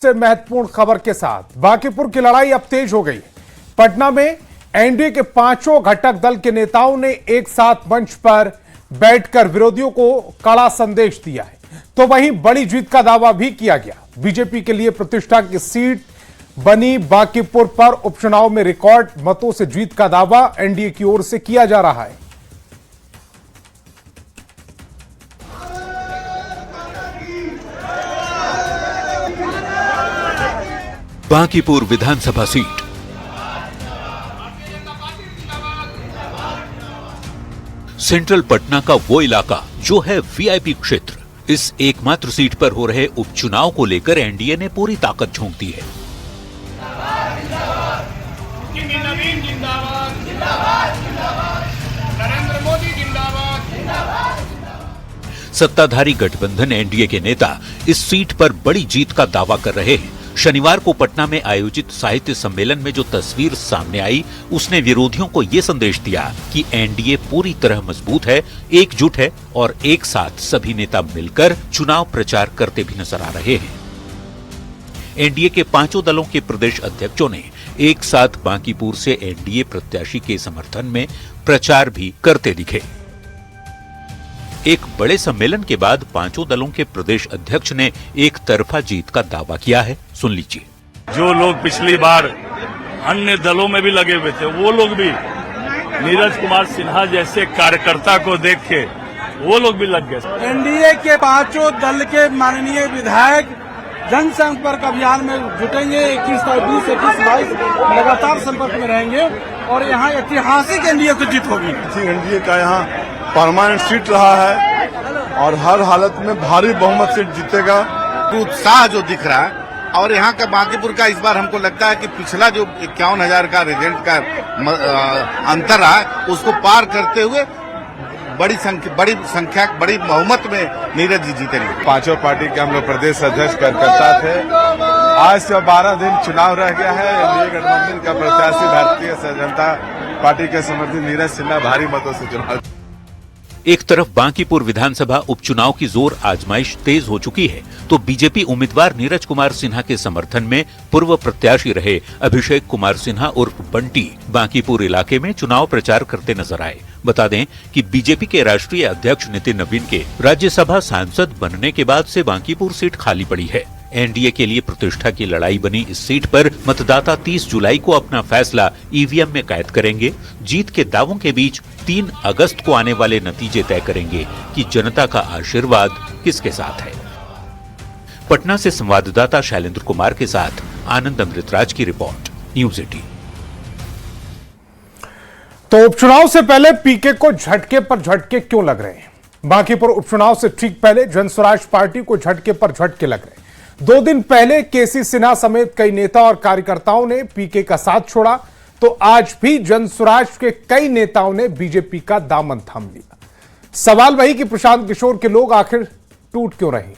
से महत्वपूर्ण खबर के साथ बांकीपुर की लड़ाई अब तेज हो गई है। पटना में एनडीए के पांचों घटक दल के नेताओं ने एक साथ मंच पर बैठकर विरोधियों को कड़ा संदेश दिया है, तो वहीं बड़ी जीत का दावा भी किया गया। बीजेपी के लिए प्रतिष्ठा की सीट बनी बांकीपुर पर उपचुनाव में रिकॉर्ड मतों से जीत का दावा एनडीए की ओर से किया जा रहा है। बांकीपुर विधानसभा सीट सेंट्रल पटना का वो इलाका जो है वीआईपी क्षेत्र। इस एकमात्र सीट पर हो रहे उपचुनाव को लेकर एनडीए ने पूरी ताकत झोंक दी है। नरेंद्र मोदी जिंदाबाद। सत्ताधारी गठबंधन एनडीए के नेता इस सीट पर बड़ी जीत का दावा कर रहे हैं। शनिवार को पटना में आयोजित साहित्य सम्मेलन में जो तस्वीर सामने आई, उसने विरोधियों को यह संदेश दिया कि एनडीए पूरी तरह मजबूत है, एकजुट है और एक साथ सभी नेता मिलकर चुनाव प्रचार करते भी नजर आ रहे हैं। एनडीए के पांचों दलों के प्रदेश अध्यक्षों ने एक साथ बांकीपुर से एनडीए प्रत्याशी के समर्थन में प्रचार भी करते दिखे। एक बड़े सम्मेलन के बाद पांचों दलों के प्रदेश अध्यक्ष ने एक तरफा जीत का दावा किया है। सुन लीजिए। जो लोग पिछली बार अन्य दलों में भी लगे हुए थे, वो लोग भी नीरज कुमार सिन्हा जैसे कार्यकर्ता को देख के वो लोग भी लग गए। एनडीए के पांचों दल के माननीय विधायक जनसंपर्क अभियान में जुटेंगे। 21, 20, 21, 22 लगातार संपर्क में रहेंगे और यहाँ ऐतिहासिक एनडीए की जीत होगी। एनडीए का यहाँ परमानेंट सीट रहा है और हर हालत में भारी बहुमत से जीतेगा। उत्साह जो दिख रहा है और यहाँ का बांकीपुर का इस बार हमको लगता है कि पिछला जो 51,000 का रिजल्ट का अंतर रहा, उसको पार करते हुए बड़ी बहुमत में नीरज जी जीतेंगे। पांचों पार्टी के हम लोग प्रदेश अध्यक्ष कार्यकर्ता थे। आज से 12 दिन चुनाव रह गया है। एनडीए गठबंधन का प्रत्याशी भारतीय जनता पार्टी के समर्थक नीरज सिन्हा भारी मतों से चुनाव। एक तरफ बांकीपुर विधानसभा उपचुनाव की जोर आजमाइश तेज हो चुकी है, तो बीजेपी उम्मीदवार नीरज कुमार सिन्हा के समर्थन में पूर्व प्रत्याशी रहे अभिषेक कुमार सिन्हा उर्फ बंटी बांकीपुर इलाके में चुनाव प्रचार करते नजर आए। बता दें कि बीजेपी के राष्ट्रीय अध्यक्ष नितिन नवीन के राज्यसभा सांसद बनने के बाद से बांकीपुर सीट खाली पड़ी है। एनडीए के लिए प्रतिष्ठा की लड़ाई बनी इस सीट पर मतदाता 30 जुलाई को अपना फैसला ईवीएम में कैद करेंगे। जीत के दावों के बीच 3 अगस्त को आने वाले नतीजे तय करेंगे कि जनता का आशीर्वाद किसके साथ है। पटना से संवाददाता शैलेंद्र कुमार के साथ आनंद अमृतराज की रिपोर्ट, न्यूज 18। तो उपचुनाव से पहले पीके को झटके पर झटके क्यों लग रहे हैं? बांकीपुर उपचुनाव से ठीक पहले जनस्वराज पार्टी को झटके पर झटके लग रहे हैं। 2 दिन पहले केसी सिन्हा समेत कई नेता और कार्यकर्ताओं ने पीके का साथ छोड़ा, तो आज भी जनस्वराज के कई नेताओं ने बीजेपी का दामन थाम लिया। सवाल वही कि प्रशांत किशोर के लोग आखिर टूट क्यों रहे हैं?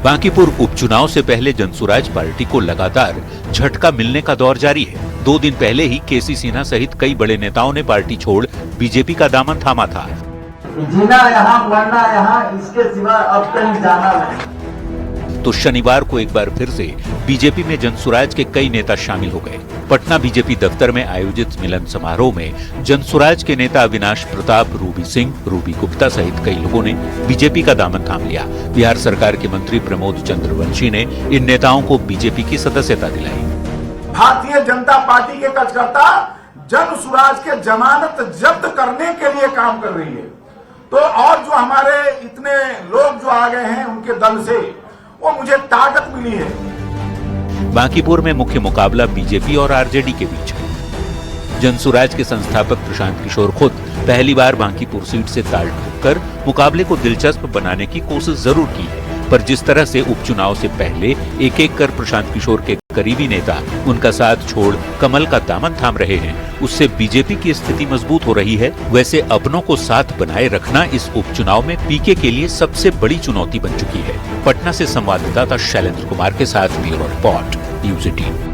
बांकीपुर उपचुनाव से पहले जनसुराज पार्टी को लगातार झटका मिलने का दौर जारी है। 2 दिन पहले ही केसी सिन्हा सहित कई बड़े नेताओं ने पार्टी छोड़ बीजेपी का दामन थामा था। जीना यहाँ, मरना यहाँ, इसके सिवा अब कहीं जाना नहीं। तो शनिवार को एक बार फिर से बीजेपी में जनसुराज के कई नेता शामिल हो गए। पटना बीजेपी दफ्तर में आयोजित मिलन समारोह में जनसुराज के नेता अविनाश प्रताप, रूबी सिंह, रूबी गुप्ता सहित कई लोगों ने बीजेपी का दामन थाम लिया। बिहार सरकार के मंत्री प्रमोद चंद्रवंशी ने इन नेताओं को बीजेपी की सदस्यता दिलाई। भारतीय जनता पार्टी के कार्यकर्ता जनसुराज के जमानत जब्त करने के लिए काम कर रही है। तो और जो हमारे इतने लोग जो आ गए हैं उनके दल से, वो मुझे ताकत मिली है। बांकीपुर में मुख्य मुकाबला बीजेपी और आरजेडी के बीच है। जनसुराज के संस्थापक प्रशांत किशोर खुद पहली बार बांकीपुर सीट से ताल ठोककर मुकाबले को दिलचस्प बनाने की कोशिश जरूर की है, पर जिस तरह से उपचुनाव से पहले एक एक कर प्रशांत किशोर के करीबी नेता उनका साथ छोड़ कमल का दामन थाम रहे हैं, उससे बीजेपी की स्थिति मजबूत हो रही है। वैसे अपनों को साथ बनाए रखना इस उपचुनाव में पीके के लिए सबसे बड़ी चुनौती बन चुकी है। पटना से संवाददाता शैलेंद्र कुमार के साथ ब्यूरो रिपोर्ट, न्यूज 18।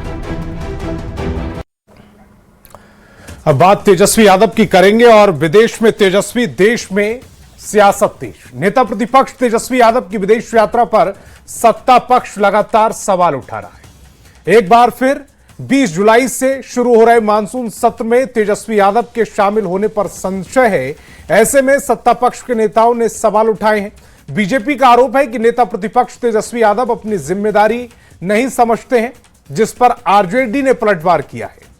अब बात तेजस्वी यादव की करेंगे और विदेश में तेजस्वी, देश में सियासत तेज। नेता प्रतिपक्ष तेजस्वी यादव की विदेश यात्रा पर सत्ता पक्ष लगातार सवाल उठा रहा है। एक बार फिर 20 जुलाई से शुरू हो रहे मानसून सत्र में तेजस्वी यादव के शामिल होने पर संशय है। ऐसे में सत्ता पक्ष के नेताओं ने सवाल उठाए हैं। बीजेपी का आरोप है कि नेता प्रतिपक्ष तेजस्वी यादव अपनी जिम्मेदारी नहीं समझते हैं, जिस पर आरजेडी ने पलटवार किया है।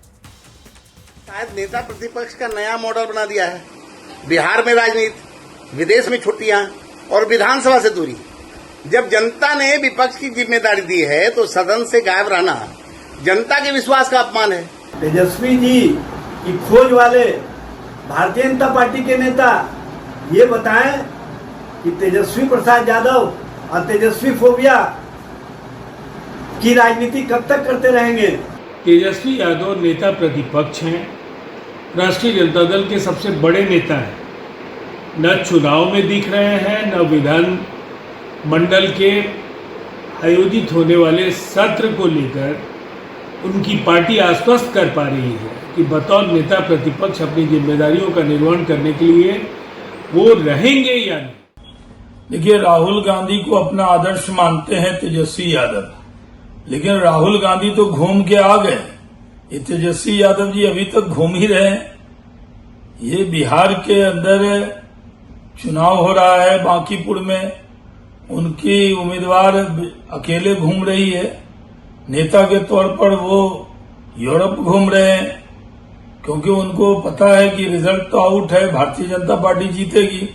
शायद नेता प्रतिपक्ष का नया मॉडल बना दिया है। बिहार में राजनीति, विदेश में छुट्टियां और विधानसभा से दूरी। जब जनता ने विपक्ष की जिम्मेदारी दी है तो सदन से गायब रहना जनता के विश्वास का अपमान है। तेजस्वी जी की खोज वाले भारतीय जनता पार्टी के नेता ये बताएं कि तेजस्वी प्रसाद यादव और तेजस्वी फोबिया की राजनीति कब तक करते रहेंगे। तेजस्वी यादव नेता प्रतिपक्ष हैं, राष्ट्रीय जनता दल के सबसे बड़े नेता हैं। न चुनाव में दिख रहे हैं, न विधान मंडल के आयोजित होने वाले सत्र को लेकर उनकी पार्टी आश्वस्त कर पा रही है कि बतौर नेता प्रतिपक्ष अपनी जिम्मेदारियों का निर्वहन करने के लिए वो रहेंगे या नहीं। देखिए, राहुल गांधी को अपना आदर्श मानते हैं तेजस्वी यादव, लेकिन राहुल गांधी तो घूम के आ गए। ये तेजस्वी यादव जी अभी तक घूम ही रहे हैं। ये बिहार के अंदर चुनाव हो रहा है, बांकीपुर में उनकी उम्मीदवार अकेले घूम रही है। नेता के तौर पर वो यूरोप घूम रहे हैं, क्योंकि उनको पता है कि रिजल्ट तो आउट है, भारतीय जनता पार्टी जीतेगी।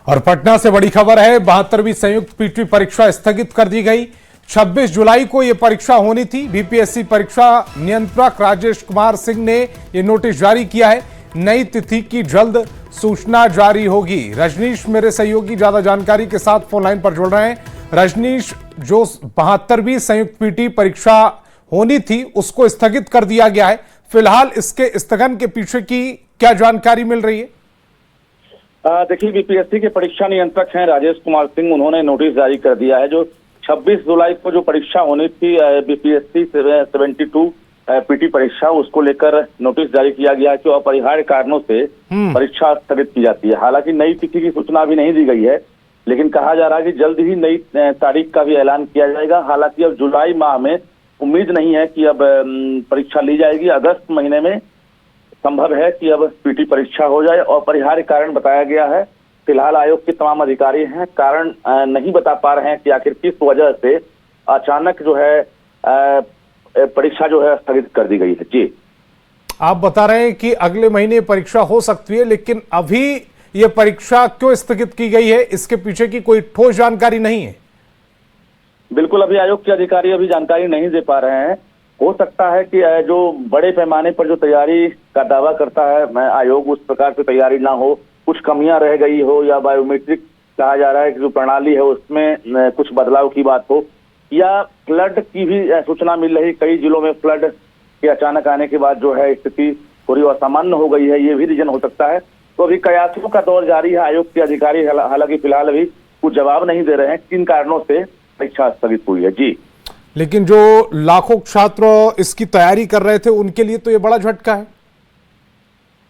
और पटना से बड़ी खबर है, 72वीं संयुक्त पीटी परीक्षा स्थगित कर दी गई। 26 जुलाई को यह परीक्षा होनी थी। बीपीएससी परीक्षा नियंत्रक राजेश कुमार सिंह ने यह नोटिस जारी किया है। नई तिथि की जल्द सूचना जारी होगी। रजनीश मेरे सहयोगी ज्यादा जानकारी के साथ फोन लाइन पर जुड़ रहे हैं। रजनीश, जो 72वीं संयुक्त पीटी परीक्षा होनी थी उसको स्थगित कर दिया गया है। फिलहाल इसके स्थगन के पीछे की क्या जानकारी मिल रही है? देखिए, बीपीएससी के परीक्षा नियंत्रक हैं राजेश कुमार सिंह, उन्होंने नोटिस जारी कर दिया है। जो 26 जुलाई को जो परीक्षा होनी थी बीपीएससी 72 पीटी परीक्षा, उसको लेकर नोटिस जारी किया गया है कि अपरिहार्य कारणों से परीक्षा स्थगित की जाती है। हालांकि नई तिथि की सूचना अभी नहीं दी गई है, लेकिन कहा जा रहा है कि जल्द ही नई तारीख का भी ऐलान किया जाएगा। हालांकि अब जुलाई माह में उम्मीद नहीं है कि अब परीक्षा ली जाएगी। अगस्त महीने में संभव है कि अब पीटी परीक्षा हो जाए। और अपरिहार्य कारण बताया गया है। फिलहाल आयोग के तमाम अधिकारी हैं, कारण नहीं बता पा रहे हैं कि आखिर किस वजह से अचानक जो है परीक्षा जो है स्थगित कर दी गई है। जी, आप बता रहे हैं कि अगले महीने परीक्षा हो सकती है, लेकिन अभी ये परीक्षा क्यों स्थगित की गई है, इसके पीछे की कोई ठोस जानकारी नहीं है। बिल्कुल, अभी आयोग के अधिकारी अभी जानकारी नहीं दे पा रहे हैं। हो सकता है कि जो बड़े पैमाने पर जो तैयारी का दावा करता है आयोग, उस प्रकार से तैयारी ना हो, कुछ कमियां रह गई हो, या बायोमेट्रिक कहा जा रहा है कि जो प्रणाली है उसमें कुछ बदलाव की बात हो, या फ्लड की भी सूचना मिल रही। कई जिलों में फ्लड के अचानक आने के बाद जो है स्थिति थोड़ी असामान्य हो गई है, ये भी रीजन हो सकता है। तो अभी कयासों का दौर जारी है। आयोग के अधिकारी हालांकि फिलहाल अभी कुछ जवाब नहीं दे रहे हैं किन कारणों से परीक्षा स्थगित हुई है। जी, लेकिन जो लाखों छात्र इसकी तैयारी कर रहे थे उनके लिए तो ये बड़ा झटका है।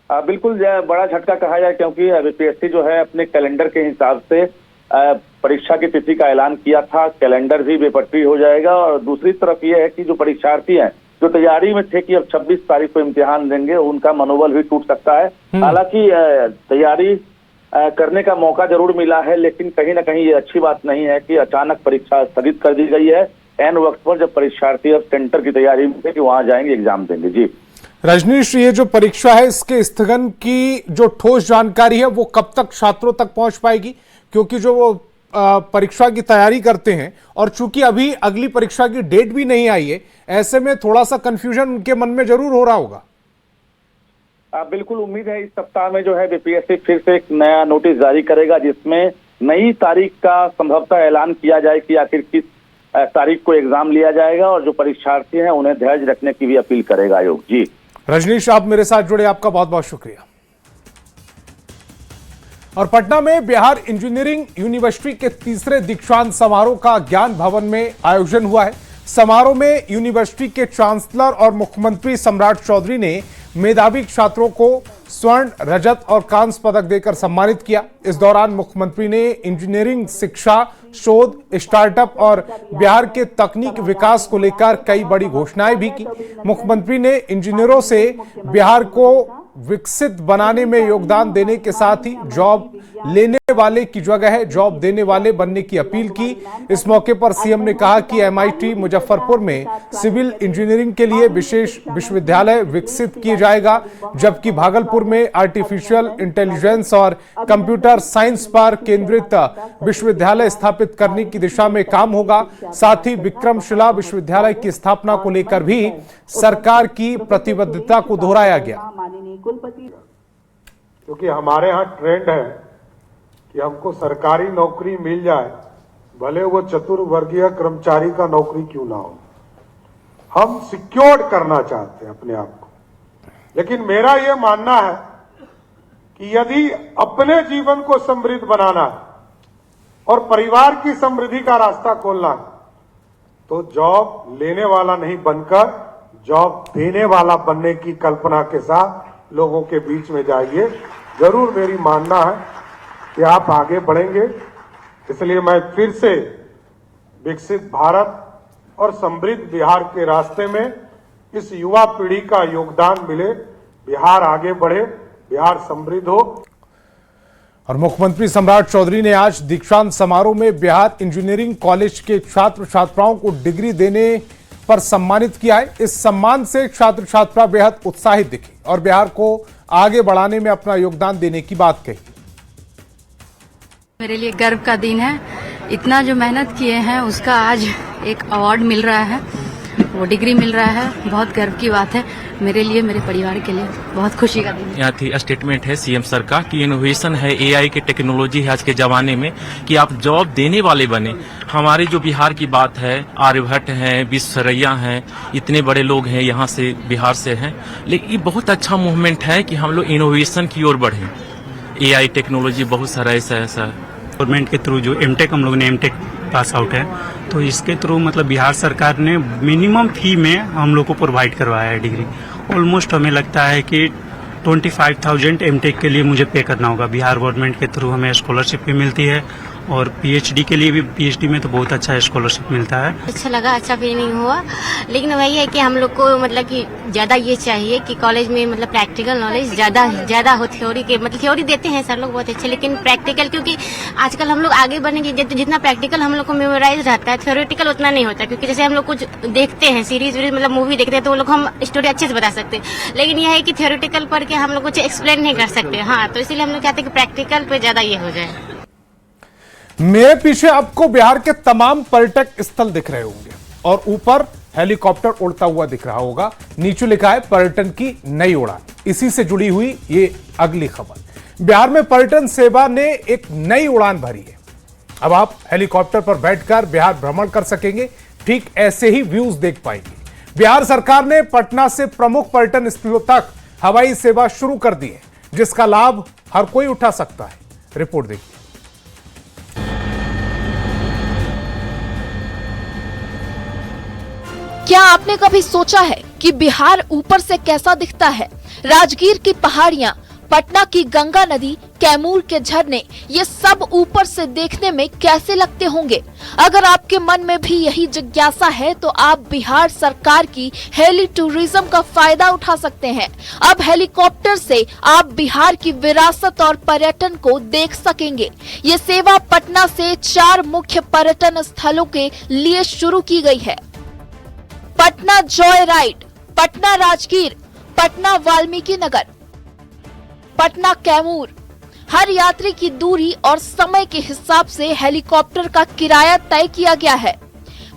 बिल्कुल बड़ा झटका कहा जाए, क्योंकि बीपीएससी जो है अपने कैलेंडर के हिसाब से परीक्षा की तिथि का ऐलान किया था। कैलेंडर भी बेपटरी हो जाएगा। और दूसरी तरफ ये है कि जो परीक्षार्थी हैं जो तैयारी में थे कि अब 26 तारीख को इम्तिहान देंगे, उनका मनोबल भी टूट सकता है। हालांकि तैयारी करने का मौका जरूर मिला है, लेकिन कहीं ना कहीं ये अच्छी बात नहीं है कि अचानक परीक्षा स्थगित कर दी गई है ऐन वक्त पर, जब परीक्षार्थी अब सेंटर की तैयारी में थे कि वहां जाएंगे, एग्जाम देंगे। जी रजनीश, ये जो परीक्षा है इसके स्थगन की जो ठोस जानकारी है वो कब तक छात्रों तक पहुंच पाएगी? क्योंकि जो वो परीक्षा की तैयारी करते हैं और चूंकि अभी अगली परीक्षा की डेट भी नहीं आई है, ऐसे में थोड़ा सा कंफ्यूजन उनके मन में जरूर हो रहा होगा। बिल्कुल उम्मीद है इस सप्ताह में जो है बीपीएससी फिर से एक नया नोटिस जारी करेगा, जिसमें नई तारीख का संभवतः ऐलान किया जाए कि आखिर किस तारीख को एग्जाम लिया जाएगा, और जो परीक्षार्थी हैं उन्हें धैर्य रखने की भी अपील करेगा आयोग। जी रजनीश, आप मेरे साथ जुड़े, आपका बहुत बहुत शुक्रिया। और पटना में बिहार इंजीनियरिंग यूनिवर्सिटी के तीसरे दीक्षांत समारोह का ज्ञान भवन में आयोजन हुआ है। समारोह में यूनिवर्सिटी के चांसलर और मुख्यमंत्री सम्राट चौधरी ने मेधावी छात्रों को स्वर्ण, रजत और कांस्य पदक देकर सम्मानित किया। इस दौरान मुख्यमंत्री ने इंजीनियरिंग शिक्षा, शोध, स्टार्टअप और बिहार के तकनीक विकास को लेकर कई बड़ी घोषणाएं भी की। मुख्यमंत्री ने इंजीनियरों से बिहार को विकसित बनाने में योगदान देने के साथ ही जॉब लेने वाले की जगह जॉब देने वाले बनने की अपील की। इस मौके पर सीएम ने कहा कि MIT मुजफ्फरपुर में सिविल इंजीनियरिंग के लिए विशेष विश्वविद्यालय विकसित किया जाएगा, जबकि भागलपुर में आर्टिफिशियल इंटेलिजेंस और कंप्यूटर साइंस पर केंद्रित विश्वविद्यालय स्थापित करने की दिशा में काम होगा। साथ ही विक्रमशिला विश्वविद्यालय की स्थापना को लेकर भी सरकार की प्रतिबद्धता को दोहराया गया। क्योंकि हमारे यहाँ ट्रेंड है कि हमको सरकारी नौकरी मिल जाए, भले वो चतुर्वर्गीय कर्मचारी का नौकरी क्यों ना हो। हम सिक्योर्ड करना चाहते हैं अपने आप को। लेकिन मेरा ये मानना है कि यदि अपने जीवन को समृद्ध बनाना है और परिवार की समृद्धि का रास्ता खोलना है, तो जॉब लेने वाला नहीं बनकर जॉब देने वाला बनने की कल्पना के साथ लोगों के बीच में जाइए। जरूर मेरी मानना है कि आप आगे बढ़ेंगे। इसलिए मैं फिर से विकसित भारत और समृद्ध बिहार के रास्ते में इस युवा पीढ़ी का योगदान मिले, बिहार आगे बढ़े, बिहार समृद्ध हो। और मुख्यमंत्री सम्राट चौधरी ने आज दीक्षांत समारोह में बिहार इंजीनियरिंग कॉलेज के छात्र छात्राओं को डिग्री देने पर सम्मानित किया है। इस सम्मान से छात्र छात्रा बेहद उत्साहित दिखे और बिहार को आगे बढ़ाने में अपना योगदान देने की बात कही। मेरे लिए गर्व का दिन है। इतना जो मेहनत किए हैं उसका आज एक अवार्ड मिल रहा है, वो डिग्री मिल रहा है। बहुत गर्व की बात है मेरे लिए, मेरे परिवार के लिए बहुत खुशी का दिन है। यहाँ थी स्टेटमेंट है सीएम सर का कि इनोवेशन है, AI की टेक्नोलॉजी है आज के जमाने में कि आप जॉब देने वाले बने। हमारे जो बिहार की बात है, आर्यभट्ट हैं, विश्वरैया हैं, इतने बड़े लोग हैं यहाँ से बिहार से हैं। लेकिन ये बहुत अच्छा मूवमेंट है कि हम लोग इनोवेशन की ओर बढ़े। AI टेक्नोलॉजी बहुत सारा ऐसा गवर्नमेंट के थ्रू जो एमटेक हम लोग ने एमटेक पास आउट है, तो इसके थ्रू मतलब बिहार सरकार ने मिनिमम फी में हम लोग को प्रोवाइड करवाया है डिग्री। ऑलमोस्ट हमें लगता है कि 25,000 एमटेक के लिए मुझे पे करना होगा। बिहार गवर्नमेंट के थ्रू हमें स्कॉलरशिप भी मिलती है और PhD के लिए भी, PhD में तो बहुत अच्छा स्कॉलरशिप मिलता है। अच्छा लगा, अच्छा फीलिंग हुआ। लेकिन वही है कि हम लोग को मतलब कि ज्यादा ये चाहिए कि कॉलेज में मतलब प्रैक्टिकल नॉलेज ज्यादा हो। थ्योरी के मतलब थ्योरी देते हैं सर लोग बहुत अच्छे, लेकिन प्रैक्टिकल, क्योंकि आजकल हम लोग आगे बढ़ने जितना प्रैक्टिकल हम लोग को मेमोराइज रहता है, थ्योरेटिकल उतना नहीं होता। क्योंकि जैसे हम लोग कुछ देखते हैं सीरीज मतलब मूवी देखते हैं तो वो लोग हम स्टोरी अच्छे से बता सकते हैं, लेकिन यह है कि थ्योरेटिकल पढ़ के हम लोग कुछ एक्सप्लेन नहीं कर सकते। हाँ, तो इसीलिए हम लोग चाहते हैं कि प्रैक्टिकल पे ज्यादा ये हो जाए। मेरे पीछे आपको बिहार के तमाम पर्यटक स्थल दिख रहे होंगे और ऊपर हेलीकॉप्टर उड़ता हुआ दिख रहा होगा। नीचे लिखा है पर्यटन की नई उड़ान। इसी से जुड़ी हुई ये अगली खबर। बिहार में पर्यटन सेवा ने एक नई उड़ान भरी है। अब आप हेलीकॉप्टर पर बैठकर बिहार भ्रमण कर सकेंगे, ठीक ऐसे ही व्यूज देख पाएंगे। बिहार सरकार ने पटना से प्रमुख पर्यटन स्थलों तक हवाई सेवा शुरू कर दी है, जिसका लाभ हर कोई उठा सकता है। रिपोर्ट देखिए। क्या आपने कभी सोचा है कि बिहार ऊपर से कैसा दिखता है? राजगीर की पहाड़ियां, पटना की गंगा नदी, कैमूर के झरने, ये सब ऊपर से देखने में कैसे लगते होंगे? अगर आपके मन में भी यही जिज्ञासा है तो आप बिहार सरकार की हेली टूरिज्म का फायदा उठा सकते हैं। अब हेलीकॉप्टर से आप बिहार की विरासत और पर्यटन को देख सकेंगे। ये सेवा पटना से 4 मुख्य पर्यटन स्थलों के लिए शुरू की गई है। Patna Joy ride, Patna Rajgir, Patna Valmiki Nagar, Patna Kaimur. हर यात्री की दूरी और समय के हिसाब से हेलीकॉप्टर का किराया तय किया गया है।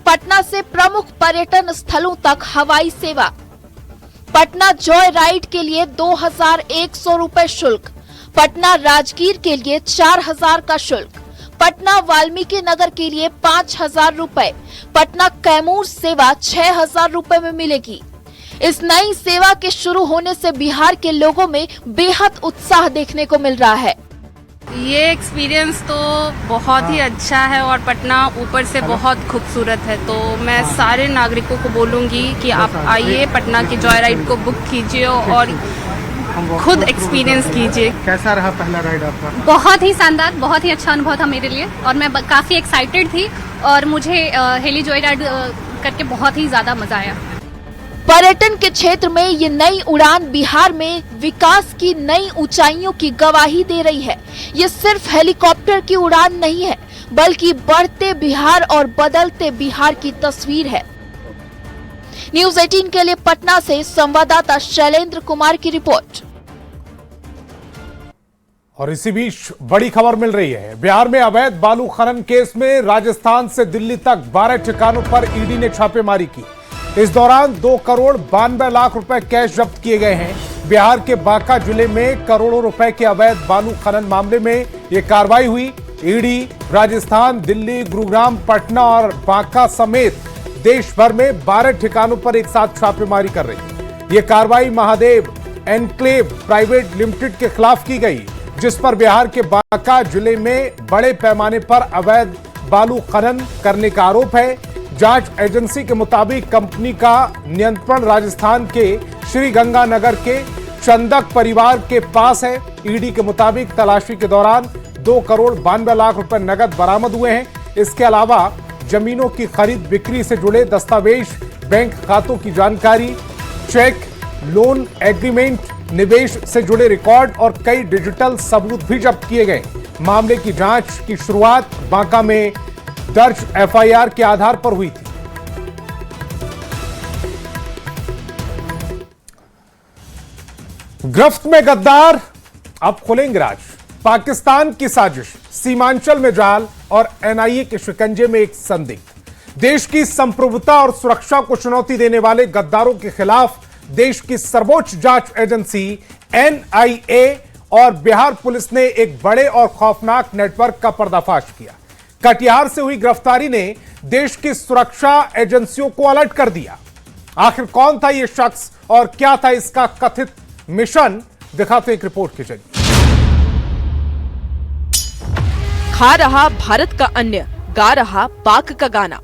पटना से प्रमुख पर्यटन स्थलों तक हवाई सेवा। पटना जॉय राइड के लिए 2,100 रुपए शुल्क, पटना राजगीर के लिए 4,000 का शुल्क, पटना वाल्मीकि नगर के लिए 5,000 रुपए, पटना कैमूर सेवा 6,000 रुपए में मिलेगी। इस नई सेवा के शुरू होने से बिहार के लोगों में बेहद उत्साह देखने को मिल रहा है। ये एक्सपीरियंस तो बहुत ही अच्छा है और पटना ऊपर से बहुत खूबसूरत है, तो मैं सारे नागरिकों को बोलूँगी कि आप आइए, पटना की जॉय राइड को बुक कीजिए और खुद एक्सपीरियंस कीजिए। कैसा रहा पहला राइड आपका? बहुत ही शानदार, बहुत ही अच्छा अनुभव था मेरे लिए और मैं काफ़ी एक्साइटेड थी और मुझे हेली जॉय राइड करके बहुत ही ज़्यादा मज़ा आया। पर्यटन के क्षेत्र में ये नई उड़ान बिहार में विकास की नई ऊंचाइयों की गवाही दे रही है। ये सिर्फ हेलीकॉप्टर की उड़ान नहीं है, बल्कि बढ़ते बिहार और बदलते बिहार की तस्वीर है। न्यूज़ 18 के लिए पटना से संवाददाता शैलेंद्र कुमार की रिपोर्ट। और इसी बीच बड़ी खबर मिल रही है। बिहार में अवैध बालू खनन केस में राजस्थान से दिल्ली तक 12 ठिकानों पर ईडी ने छापेमारी की। इस दौरान 2 करोड़ 92 लाख रुपए कैश जब्त किए गए हैं। बिहार के बांका जिले में करोड़ों रुपए के अवैध बालू खनन मामले में यह कार्रवाई हुई। ईडी राजस्थान, दिल्ली, गुरुग्राम, पटना और बांका समेत देश भर में 12 ठिकानों पर एक साथ छापेमारी कर रही है। यह कार्रवाई महादेव एनक्लेव प्राइवेट लिमिटेड के खिलाफ की गई, जिस पर बिहार के बांका जिले में बड़े पैमाने पर अवैध बालू खनन करने का आरोप है। जांच एजेंसी के मुताबिक कंपनी का नियंत्रण राजस्थान के श्री गंगानगर के चंदक परिवार के पास है। ईडी के मुताबिक तलाशी के दौरान 2 करोड़ 92 लाख रुपए नगद बरामद हुए हैं। इसके अलावा जमीनों की खरीद बिक्री से जुड़े दस्तावेज, बैंक खातों की जानकारी, चेक, लोन एग्रीमेंट, निवेश से जुड़े रिकॉर्ड और कई डिजिटल सबूत भी जब्त किए गए। मामले की जांच की शुरुआत बांका में दर्ज एफआईआर के आधार पर हुई थी। गिरफ्त में गद्दार, अब खोलेंगे राज। पाकिस्तान की साजिश, सीमांचल में जाल और एनआईए के शिकंजे में एक संदिग्ध। देश की संप्रभुता और सुरक्षा को चुनौती देने वाले गद्दारों के खिलाफ देश की सर्वोच्च जांच एजेंसी एनआईए और बिहार पुलिस ने एक बड़े और खौफनाक नेटवर्क का पर्दाफाश किया। कटिहार से हुई गिरफ्तारी ने देश की सुरक्षा एजेंसियों को अलर्ट कर दिया। आखिर कौन था यह शख्स और क्या था इसका कथित मिशन, दिखाते एक रिपोर्ट के जरिए। खा रहा भारत का अन्न, गा रहा पाक का गाना।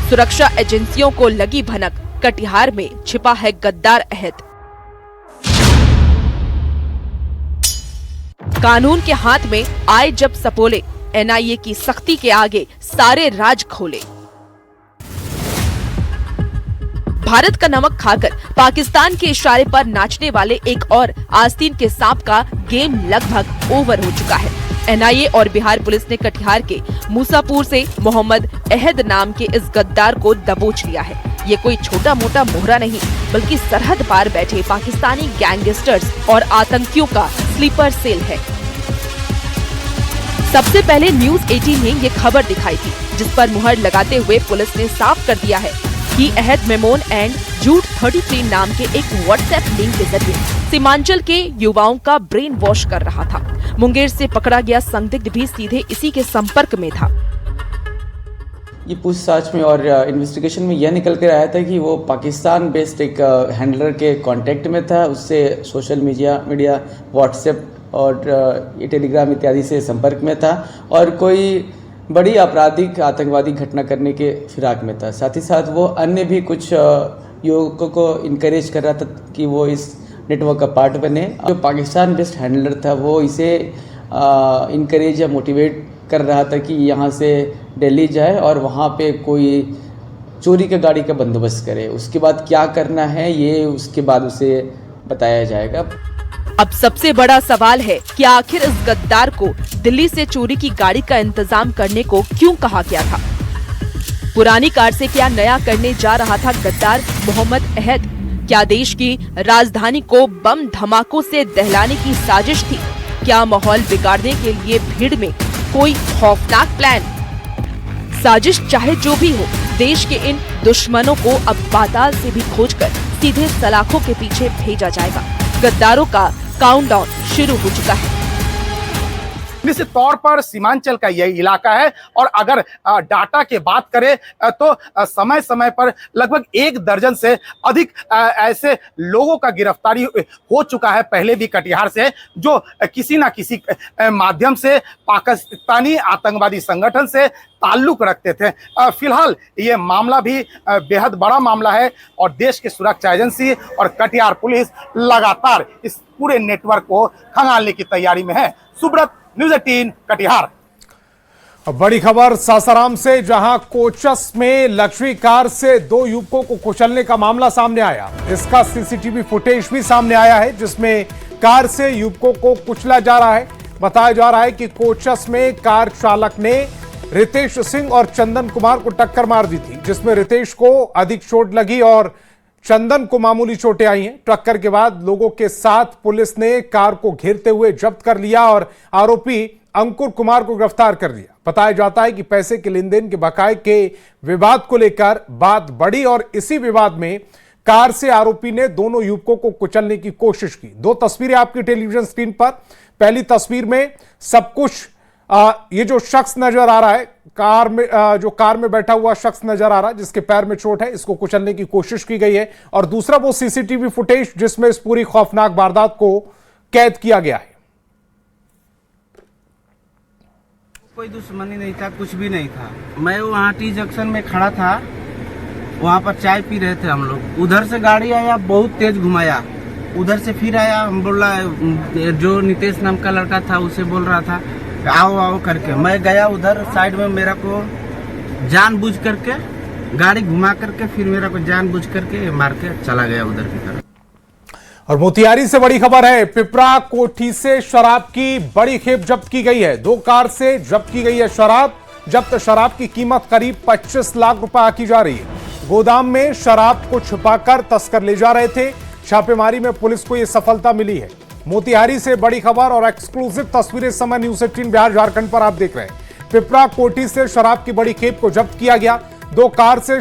सुरक्षा एजेंसियों को लगी भनक, कटिहार में छिपा है गद्दार अहद। कानून के हाथ में आए जब सपोले, एनआईए की सख्ती के आगे सारे राज खोले। भारत का नमक खाकर पाकिस्तान के इशारे पर नाचने वाले एक और आस्तीन के सांप का गेम लगभग ओवर हो चुका है। एनआईए और बिहार पुलिस ने कटिहार के मूसापुर से मोहम्मद अहद नाम के इस गद्दार को दबोच लिया है। ये कोई छोटा मोटा मोहरा नहीं, बल्कि सरहद पार बैठे पाकिस्तानी गैंगस्टर्स और आतंकियों का स्लीपर सेल है। सबसे पहले न्यूज़ 18 ने ये खबर दिखाई थी, जिस पर मुहर लगाते हुए पुलिस ने साफ कर दिया है कि अहद मेमोन एंड जूट 33 नाम के एक व्हाट्सएप लिंक के जरिए सीमांचल के युवाओं का ब्रेन वॉश कर रहा था। मुंगेर से पकड़ा गया संदिग्ध भी सीधे इसी के संपर्क में था। ये पूछताछ में और इन्वेस्टिगेशन में यह निकल कर आया था कि वो पाकिस्तान बेस्ड एक हैंडलर के कांटेक्ट में था। उससे सोशल मीडिया व्हाट्सएप और ये टेलीग्राम इत्यादि से संपर्क में था और कोई बड़ी आपराधिक आतंकवादी घटना करने के फिराक में था। साथ ही साथ वो अन्य भी कुछ युवकों को इनकरेज कर रहा था कि वो इस नेटवर्क का पार्ट बने। जो पाकिस्तान बेस्ड हैंडलर था वो इसे इनकरेज या मोटिवेट कर रहा था कि यहाँ से दिल्ली जाए और वहाँ पे कोई चोरी का गाड़ी का बंदोबस्त करे। उसके बाद क्या करना है ये उसके बाद उसे बताया जाएगा। अब सबसे बड़ा सवाल है कि आखिर इस गद्दार को दिल्ली से चोरी की गाड़ी का इंतजाम करने को क्यों कहा गया था? पुरानी कार से क्या नया करने जा रहा था गद्दार मोहम्मद अहद? क्या देश की राजधानी को बम धमाकों से दहलाने की साजिश थी? क्या माहौल बिगाड़ने के लिए भीड़ में कोई खौफनाक प्लान? साजिश चाहे जो भी हो, देश के इन दुश्मनों को अब पाताल से भी खोजकर सीधे सलाखों के पीछे भेजा जाएगा। गद्दारों का काउंटडाउन शुरू हो चुका है। निश्चित तौर पर सीमांचल का यही इलाका है और अगर डाटा की बात करें तो समय समय पर लगभग 1 दर्जन से अधिक ऐसे लोगों का गिरफ्तारी हो चुका है पहले भी कटिहार से, जो किसी ना किसी माध्यम से पाकिस्तानी आतंकवादी संगठन से ताल्लुक रखते थे। फिलहाल ये मामला भी बेहद बड़ा मामला है और देश की सुरक्षा एजेंसी और कटिहार पुलिस लगातार इस पूरे नेटवर्क को खंगालने की तैयारी में है। सुब्रत, न्यूज़ 18 कटिहार। बड़ी खबर सासाराम से, जहां कोचस में लग्जरी कार से 2 युवकों को कुचलने का मामला सामने आया। इसका सीसीटीवी फुटेज भी सामने आया है जिसमें कार से युवकों को कुचला जा रहा है। बताया जा रहा है कि कोचस में कार चालक ने रितेश सिंह और चंदन कुमार को टक्कर मार दी थी, जिसमें रितेश को अधिक चोट लगी और चंदन को मामूली चोटें आई हैं। टक्कर के बाद लोगों के साथ पुलिस ने कार को घेरते हुए जब्त कर लिया और आरोपी अंकुर कुमार को गिरफ्तार कर लिया। बताया जाता है कि पैसे के लेन देन के बकाये के विवाद को लेकर बात बढ़ी और इसी विवाद में कार से आरोपी ने दोनों युवकों को कुचलने की कोशिश की। 2 तस्वीरें आपकी टेलीविजन स्क्रीन पर। पहली तस्वीर में सब कुछ ये जो शख्स नजर आ रहा है, कार में जो कार में बैठा हुआ शख्स नजर आ रहा है जिसके पैर में चोट है, इसको कुचलने की कोशिश की गई है। और दूसरा वो सीसीटीवी फुटेज जिसमें इस पूरी खौफनाक वारदात को कैद किया गया है। कोई दुश्मनी नहीं था, कुछ भी नहीं था। मैं वहाँ टी जंक्शन में खड़ा था, वहाँ पर चाय पी रहे थे हम लोग। उधर से गाड़ी आया, बहुत तेज घुमाया, उधर से फिर आया। हम बोला, जो नितेश नाम का लड़का था उसे बोल रहा था आओ आओ करके। मैं गया उधर साइड में, मेरा को जानबूझ करके गाड़ी घुमा करके फिर मेरा को जानबूझ करके मार के चला गया उधर की तरफ। और मोतिहारी से बड़ी खबर है, पिपरा कोठी से शराब की बड़ी खेप जब्त की गई है। 2 कार से जब्त की गई है शराब। जब्त शराब की कीमत करीब 25 लाख रुपए आकी जा रही है। गोदाम में शराब को छुपाकर तस्कर ले जा रहे थे। छापेमारी में पुलिस को यह सफलता मिली है। मोतिहारी से बड़ी खबर और एक्सक्लूसिव तस्वीरें इस समय न्यूज़ 18 बिहार झारखंड पर आप देख रहे हैं। पिपरा कोठी से शराब की बड़ी खेप को जब्त किया गया। 2 कार से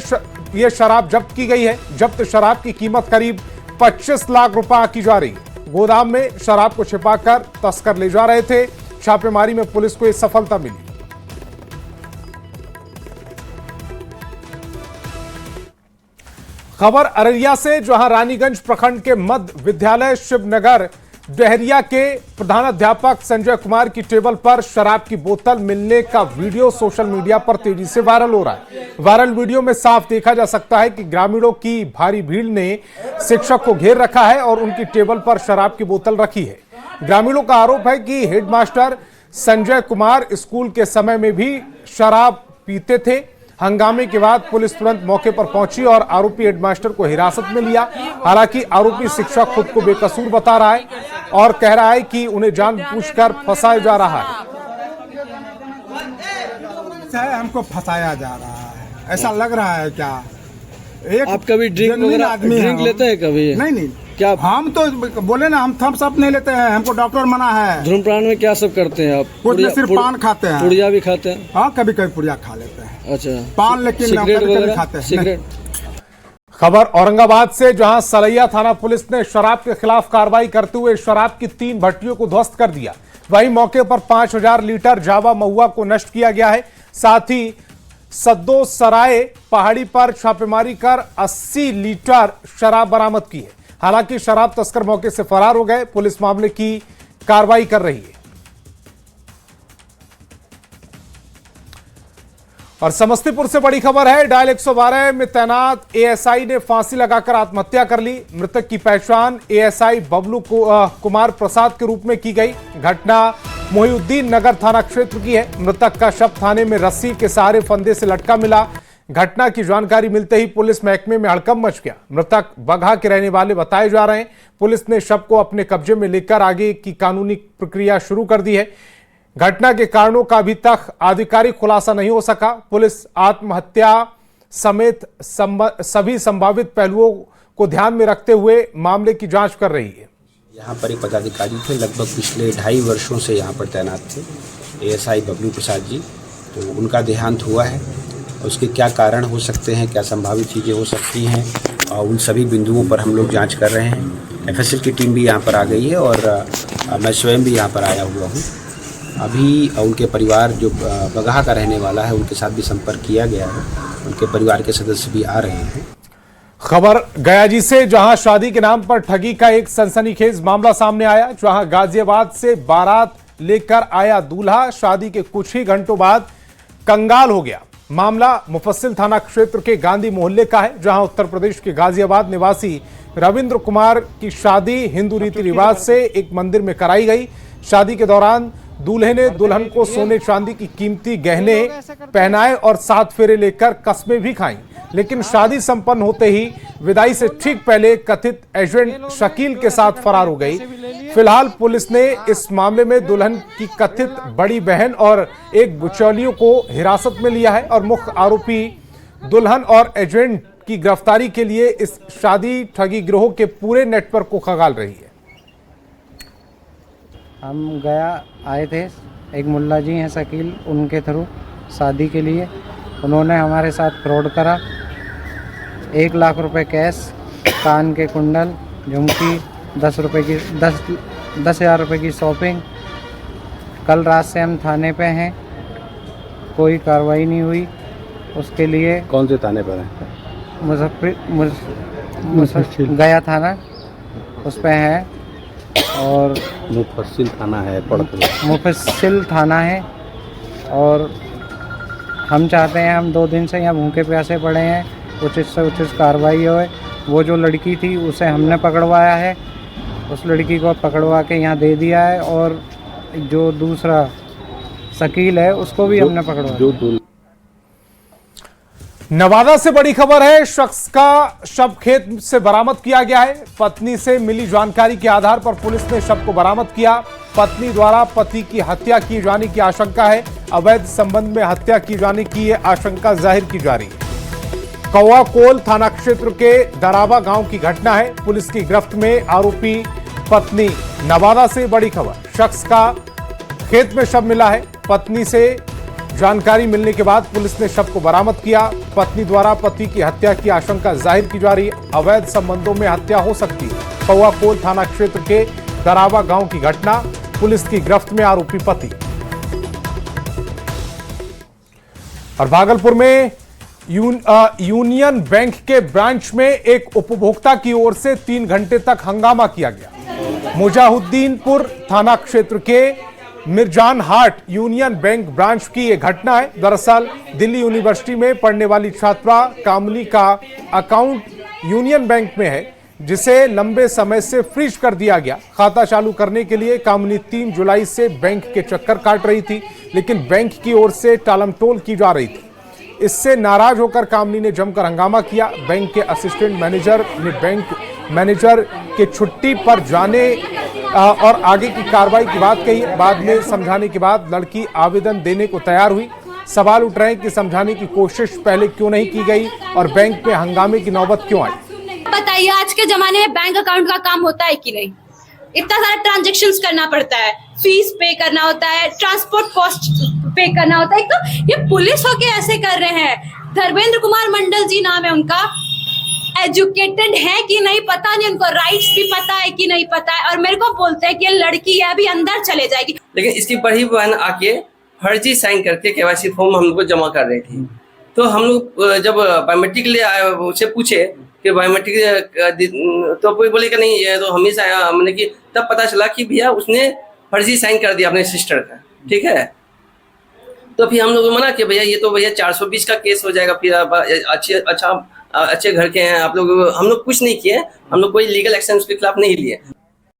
यह शराब जब्त की गई है। जब्त शराब की कीमत करीब 25 लाख रुपए की जा रही है। गोदाम में शराब को छिपाकर तस्कर ले जा रहे थे। छापेमारी में पुलिस को यह सफलता मिली। खबर अररिया से, जहां रानीगंज प्रखंड के मध्य विद्यालय शिवनगर डहरिया के प्रधानाध्यापक संजय कुमार की टेबल पर शराब की बोतल मिलने का वीडियो सोशल मीडिया पर तेजी से वायरल हो रहा है। वायरल वीडियो में साफ देखा जा सकता है कि ग्रामीणों की भारी भीड़ ने शिक्षक को घेर रखा है और उनकी टेबल पर शराब की बोतल रखी है। ग्रामीणों का आरोप है कि हेडमास्टर संजय कुमार स्कूल के समय में भी शराब पीते थे। हंगामे के बाद पुलिस तुरंत मौके पर पहुंची और आरोपी हेडमास्टर को हिरासत में लिया। हालांकि आरोपी शिक्षक खुद को बेकसूर बता रहा है और कह रहा है कि उन्हें जानबूझकर फंसाया जा रहा है। हमको फंसाया जा रहा है, ऐसा लग रहा है। क्या आप कभी ड्रिंक लेते हैं कभी? नहीं क्या हम तो बोले ना, हम थम्स अप नहीं लेते हैं, हमको डॉक्टर मना है। धूम्रपान में क्या सब करते हैं आप? कुछ सिर्फ पान खाते हैं। पुड़िया भी खाते हैं? हाँ, कभी कभी पुड़िया खा लेते हैं। अच्छा, पान लेकिन कभी खाते हैं। सिगरेट। खबर औरंगाबाद से, जहां सलैया थाना पुलिस ने शराब के खिलाफ कार्रवाई करते हुए शराब की 3 भट्टियों को ध्वस्त कर दिया। वहीं मौके पर 5000 लीटर जावा महुआ को नष्ट किया गया है। साथ ही सद्दो सराय पहाड़ी पर छापेमारी कर 80 लीटर शराब बरामद की है। हालांकि शराब तस्कर मौके से फरार हो गए। पुलिस मामले की कार्रवाई कर रही है। और समस्तीपुर से बड़ी खबर है, डायल 112 में तैनात एएसआई ने फांसी लगाकर आत्महत्या कर ली। मृतक की पहचान एएसआई बबलू कुमार प्रसाद के रूप में की गई। घटना मोहिउद्दीन नगर थाना क्षेत्र की है। मृतक का शव थाने में रस्सी के सहारे फंदे से लटका मिला। घटना की जानकारी मिलते ही पुलिस महकमे में हड़कंप मच गया। मृतक बगहा के रहने वाले बताए जा रहे हैं। पुलिस ने शव को अपने कब्जे में लेकर आगे की कानूनी प्रक्रिया शुरू कर दी है। घटना के कारणों का अभी तक आधिकारिक खुलासा नहीं हो सका। पुलिस आत्महत्या समेत सभी संभावित पहलुओं को ध्यान में रखते हुए मामले की जांच कर रही है। यहाँ पर एक पदाधिकारी थे, लगभग पिछले 2.5 वर्षों से यहाँ पर तैनात थे, एएसआई बबलू प्रसाद जी। तो उनका देहांत हुआ है। उसके क्या कारण हो सकते हैं, क्या संभावित चीज़ें हो सकती हैं, और उन सभी बिंदुओं पर हम लोग जांच कर रहे हैं। एफएसएल की टीम भी यहाँ पर आ गई है और मैं स्वयं भी यहाँ पर आया हुआ हूँ। अभी उनके परिवार जो बगहा का रहने वाला है उनके साथ भी संपर्क किया गया है, उनके परिवार के सदस्य भी आ रहे हैं। खबर गयाजी से, जहां शादी के नाम पर ठगी का एक सनसनीखेज मामला सामने आया। जहां गाजियाबाद से बारात लेकर आया दूल्हा शादी के कुछ ही घंटों बाद कंगाल हो गया। मामला मुफस्सिल थाना क्षेत्र के गांधी मोहल्ले का है, जहां उत्तर प्रदेश के गाजियाबाद निवासी रविंद्र कुमार की शादी हिंदू रीति रिवाज से एक मंदिर में कराई गई। शादी के दौरान दूल्हे ने दुल्हन को सोने चांदी की कीमती गहने पहनाए और 7 फेरे लेकर कस्में भी खाईं, लेकिन शादी संपन्न होते ही विदाई से ठीक पहले कथित एजेंट शकील के साथ फरार हो गई। फिलहाल पुलिस ने इस मामले में दुल्हन की कथित बड़ी बहन और एक बिचौलियों को हिरासत में लिया है और मुख्य आरोपी दुल्हन और एजेंट की गिरफ्तारी के लिए इस शादी ठगी गिरोह के पूरे नेटवर्क को खंगाल रही है। हम गया आए थे, एक मुल्ला जी हैं शकील, उनके थ्रू शादी के लिए उन्होंने हमारे साथ फ्रॉड करा। 1 लाख रुपए कैश, कान के कुंडल, झुमकी, 10,000 रुपये की शॉपिंग। कल रात से हम थाने पे हैं, कोई कार्रवाई नहीं हुई। उसके लिए कौन से थाने पर है? मुफस्सिल गया थाना उस पे है और मुफस्सिल थाना है, मुफस्सिल थाना है। और हम चाहते हैं, हम 2 दिन से यहाँ भूखे प्यासे पड़े हैं, उचित से उचित कार्रवाई होए। वो जो लड़की थी उसे हमने पकड़वाया है, उस लड़की को पकड़वा के यहाँ दे दिया है और जो दूसरा शकील है उसको भी हमने पकड़वाया। नवादा से बड़ी खबर है, शख्स का शव खेत से बरामद किया गया है। पत्नी से मिली जानकारी के आधार पर पुलिस ने शव को बरामद किया। पत्नी द्वारा पति की हत्या की जाने की आशंका है। अवैध संबंध में हत्या की जाने की यह आशंका जाहिर की जा रही है। कौआ कोल थाना क्षेत्र के दरावा गांव की घटना है। पुलिस की गिरफ्त में आरोपी पत्नी। नवादा से बड़ी खबर, शख्स का खेत में शव मिला है। पत्नी से जानकारी मिलने के बाद पुलिस ने शव को बरामद किया। पत्नी द्वारा पति की हत्या की आशंका जाहिर की जा रही है। अवैध संबंधों में हत्या हो सकती है। कौआ कोल थाना क्षेत्र के दरावा गांव की घटना, पुलिस की गिरफ्त में आरोपी पति। और भागलपुर में यूनियन बैंक के ब्रांच में एक उपभोक्ता की ओर से 3 घंटे तक हंगामा किया गया। मुजाहिद्दीनपुर थाना क्षेत्र के मिर्जान हाट यूनियन बैंक ब्रांच की यह घटना है। दरअसल दिल्ली यूनिवर्सिटी में पढ़ने वाली छात्रा कामली का अकाउंट यूनियन बैंक में है, जिसे लंबे समय से फ्रीज कर दिया गया। खाता चालू करने के लिए कामली 3 जुलाई से बैंक के चक्कर काट रही थी, लेकिन बैंक की ओर से टालमटोल की जा रही थी। इससे नाराज होकर कामली ने जमकर हंगामा किया। बैंक के असिस्टेंट मैनेजर ने बैंक मैनेजर के छुट्टी पर जाने और आगे की कार्रवाई की बात कही। बाद में समझाने के बाद लड़की आवेदन देने को तैयार हुई। सवाल उठ रहे हैं कि समझाने की कोशिश पहले क्यों नहीं की गई और बैंक में हंगामे की नौबत क्यों आई। बताइए, आज के जमाने में बैंक अकाउंट का काम होता है कि नहीं? इतना सारा ट्रांजैक्शंस करना पड़ता है, फीस पे करना होता है, ट्रांसपोर्ट कॉस्ट पे करना होता है। तो ये पुलिस होके ऐसे कर रहे हैं। धर्मेंद्र कुमार मंडल जी नाम है उनका, एजुकेटेड है कि नहीं पता नहीं, उनको राइट्स भी पता है कि नहीं पता है, और मेरे को बोलते हैं कि ये लड़की है अभी अंदर चले जाएगी। लेकिन इसकी बड़ी बहन आके फर्जी साइन करके केवाईसी फॉर्म हम लोग को जमा कर रही थी। तो हम लोग जब बायोमेट्रिक ले आए, उससे पूछे कि बायोमेट्रिक, तो कोई बोले कि नहीं ये तो हम ही मैंने कि तब पता चला कि भैया उसने फर्जी साइन कर दिया अपने सिस्टर का। ठीक है, तो फिर हम लोग मना कि भैया ये तो भैया 420 का केस हो जाएगा, फिर अच्छे घर के हैं आप लोग। हम लोग कुछ नहीं किए, हम लोग कोई लीगल एक्शन उसके खिलाफ नहीं लिए।